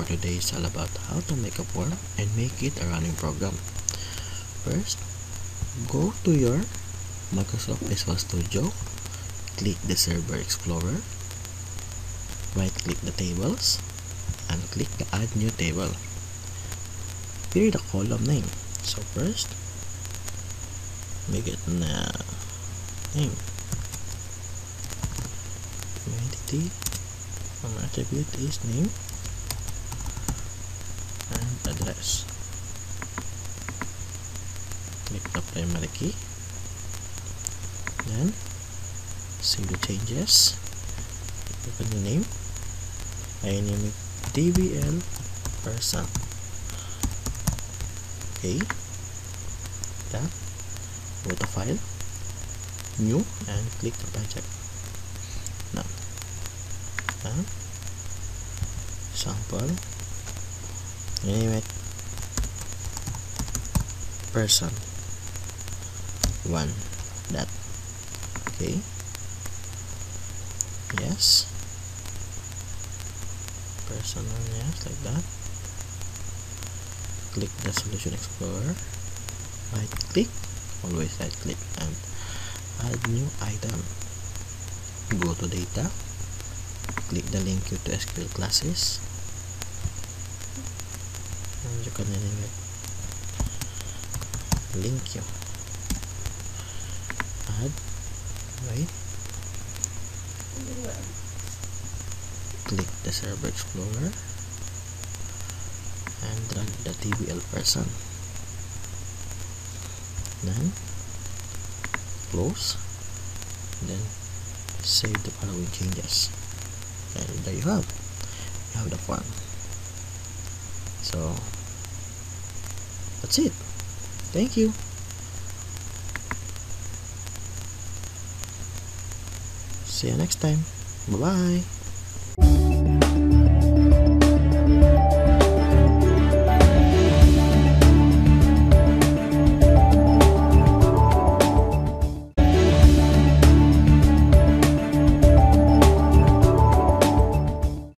today is all about how to make a form and make it a running program. First, go to your Microsoft Visual Studio, click the Server Explorer, right click the tables, and click the Add New Table. Here the column name. So first, make it name. Entity from attribute is name and address. Click the primary key, then save the changes. Open the name. I name it DBL person. Okay, that, go to file, new, and click the project. Now, sample, name it person 1 that. Okay, yes, person 1, yes, like that. Click the Solution Explorer, right click, always right click, and add new item. Go to data, click the link to SQL classes, and you can name it link you. Add, right, click the Server Explorer and drag the DBL person, then close, then save the following changes, and there you have the form. So that's it. Thank you. See you next time. Bye bye.